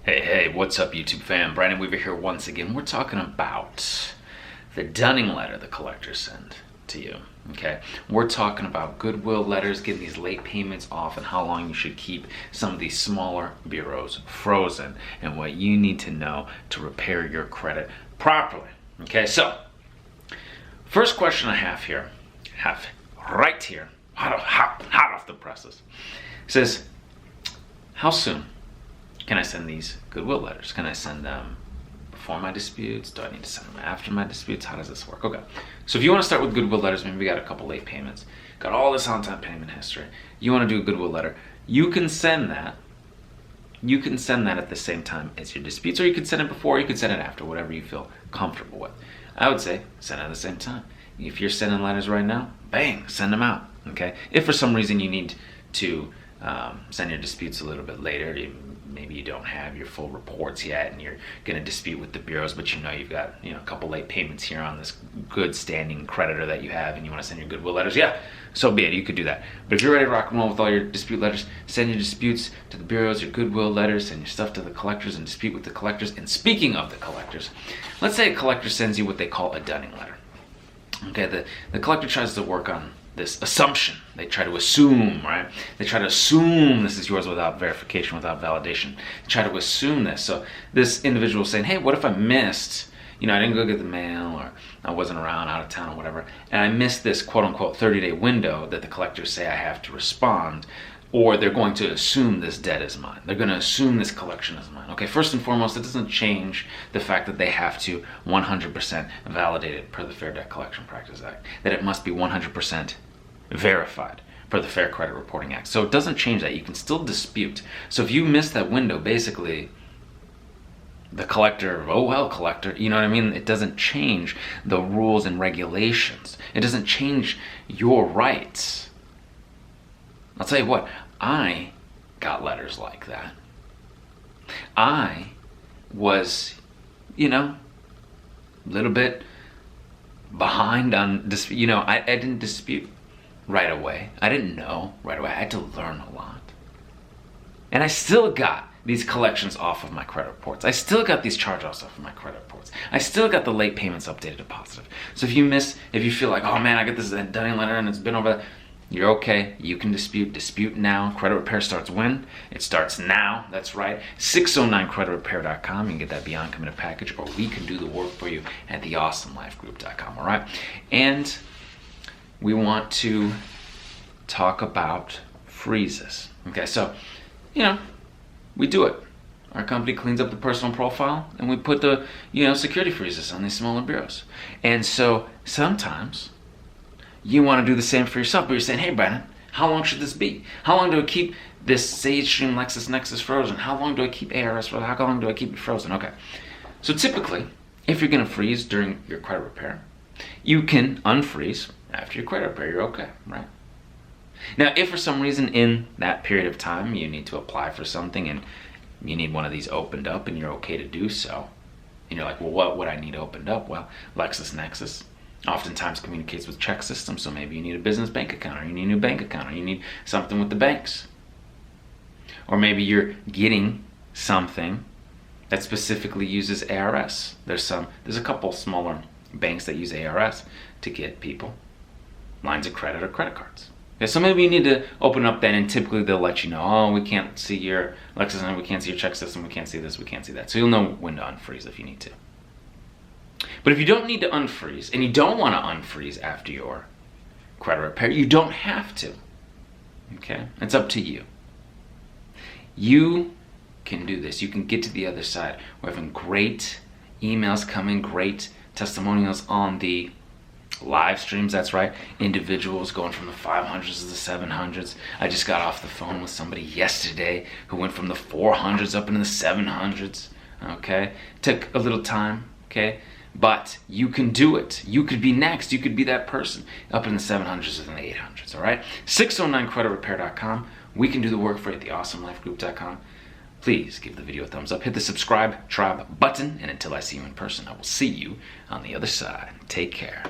Hey, what's up YouTube fam? Brandon Weaver here once again. We're talking about the dunning letter the collectors send to you, okay? We're talking about Goodwill letters, getting these late payments off, and how long you should keep some of these smaller bureaus frozen, and what you need to know to repair your credit properly, okay? So, first question I have right here, hot off the presses, says, how soon can I send these Goodwill letters? Can I send them before my disputes? Do I need to send them after my disputes? How does this work? Okay, so if you want to start with Goodwill letters, maybe we got a couple late payments, got all this on-time payment history, you want to do a Goodwill letter, you can send that at the same time as your disputes, or you can send it before, you can send it after, whatever you feel comfortable with. I would say send it at the same time. If you're sending letters right now, bang, send them out, okay? If for some reason you need to send your disputes a little bit later, maybe you don't have your full reports yet and you're going to dispute with the bureaus, but you know you've got a couple late payments here on this good standing creditor that you have, and you want to send your Goodwill letters, yeah, so be it, you could do that. But if you're ready to rock and roll with all your dispute letters, send your disputes to the bureaus, your Goodwill letters, send your stuff to the collectors and dispute with the collectors. And speaking of the collectors, let's say a collector sends you what they call a dunning letter. Okay, the collector tries to work on this assumption. They try to assume, right? They try to assume this is yours without verification, without validation. They try to assume this. So this individual is saying, hey, what if I missed, I didn't go get the mail, or I wasn't around, out of town, or whatever, and I missed this quote-unquote 30-day window that the collectors say I have to respond, or they're going to assume this debt is mine. They're going to assume this collection is mine. Okay, first and foremost, it doesn't change the fact that they have to 100% validate it per the Fair Debt Collection Practices Act, that it must be 100% verified per the Fair Credit Reporting Act. So it doesn't change that. You can still dispute. So if you miss that window, basically, the collector, oh well, collector, you know what I mean? It doesn't change the rules and regulations. It doesn't change your rights. I'll tell you what, I got letters like that. I was, a little bit behind on dispute. I didn't dispute right away. I didn't know right away. I had to learn a lot. And I still got these collections off of my credit reports. I still got these charge-offs off of my credit reports. I still got the late payments updated to positive. So if you feel like, oh man, I got this dunning letter and it's been over, you're okay. You can dispute now. Credit repair starts when? It starts now. That's right. 609creditrepair.com. You can get that beyond committed package, or we can do the work for you at theawesomelifegroup.com. All right. And we want to talk about freezes. Okay. So, we do it. Our company cleans up the personal profile, and we put the, security freezes on these smaller bureaus. And so sometimes you want to do the same for yourself, but you're saying, hey, Brandon, how long should this be? How long do I keep this SageStream LexisNexis frozen? How long do I keep ARS frozen? How long do I keep it frozen? Okay. So typically, if you're going to freeze during your credit repair, you can unfreeze after your credit repair. You're okay, right? Now, if for some reason in that period of time you need to apply for something and you need one of these opened up and you're okay to do so, and you're like, well, what would I need opened up? Well, LexisNexis oftentimes communicates with check systems, so maybe you need a business bank account, or you need a new bank account, or you need something with the banks. Or maybe you're getting something that specifically uses ARS. There's a couple smaller banks that use ARS to get people lines of credit or credit cards. Okay, so maybe you need to open up then, and typically they'll let you know, oh, we can't see your Lexis, we can't see your check system, we can't see this, we can't see that. So you'll know when to unfreeze if you need to. But if you don't need to unfreeze, and you don't want to unfreeze after your credit repair, you don't have to. Okay? It's up to you. You can do this. You can get to the other side. We're having great emails coming, great testimonials on the live streams, that's right. Individuals going from the 500s to the 700s. I just got off the phone with somebody yesterday who went from the 400s up into the 700s. Okay? Took a little time, okay? But you can do it. You could be next. You could be that person up in the 700s and the 800s, all right? 609creditrepair.com. We can do the work for you at theawesomelifegroup.com. Please give the video a thumbs up. Hit the subscribe tribe button. And until I see you in person, I will see you on the other side. Take care.